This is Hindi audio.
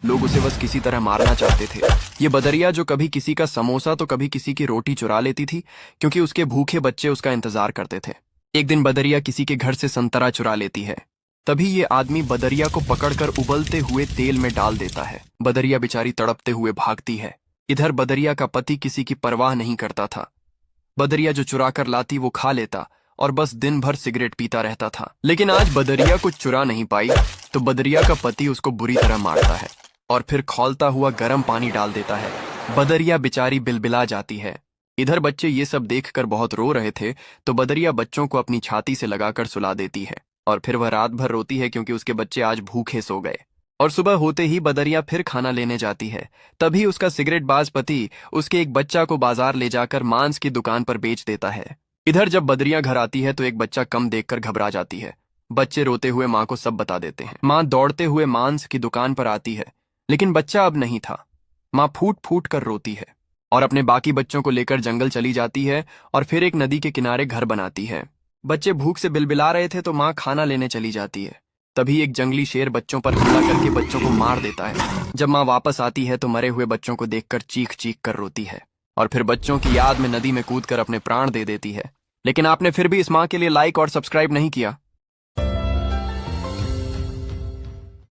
लोग उसे बस किसी तरह मारना चाहते थे। ये बदरिया जो कभी किसी का समोसा तो कभी किसी की रोटी चुरा लेती थी, क्योंकि उसके भूखे बच्चे उसका इंतजार करते थे। एक दिन बदरिया किसी के घर से संतरा चुरा लेती है। तभी ये आदमी बदरिया को पकड़कर उबलते हुए तेल में डाल देता है। बदरिया बेचारी तड़पते हुए भागती है। इधर बदरिया का पति किसी की परवाह नहीं करता था। बदरिया जो चुरा कर लाती वो खा लेता और बस दिन भर सिगरेट पीता रहता था। लेकिन आज बदरिया कुछ चुरा नहीं पाई, तो बदरिया का पति उसको बुरी तरह मारता है और फिर खौलता हुआ गर्म पानी डाल देता है। बदरिया बेचारी बिलबिला जाती है। इधर बच्चे ये सब देखकर बहुत रो रहे थे, तो बदरिया बच्चों को अपनी छाती से लगाकर सुला देती है और फिर वह रात भर रोती है, क्योंकि उसके बच्चे आज भूखे सो गए। और सुबह होते ही बदरिया फिर खाना लेने जाती है। तभी उसका सिगरेटबाज पति उसके एक बच्चा को बाजार ले जाकर मांस की दुकान पर बेच देता है। इधर जब बदरिया घर आती है तो एक बच्चा कम देखकर घबरा जाती है। बच्चे रोते हुए माँ को सब बता देते हैं। माँ दौड़ते हुए मांस की दुकान पर आती है, लेकिन बच्चा अब नहीं था। माँ फूट फूट कर रोती है और अपने बाकी बच्चों को लेकर जंगल चली जाती है और फिर एक नदी के किनारे घर बनाती है। बच्चे भूख से बिलबिला रहे थे तो माँ खाना लेने चली जाती है। तभी एक जंगली शेर बच्चों पर हमला करके बच्चों को मार देता है। जब माँ वापस आती है तो मरे हुए बच्चों को देखकर चीख चीख कर रोती है और फिर बच्चों की याद में नदी में कूदकर अपने प्राण दे देती है। लेकिन आपने फिर भी इस माँ के लिए लाइक और सब्सक्राइब नहीं किया।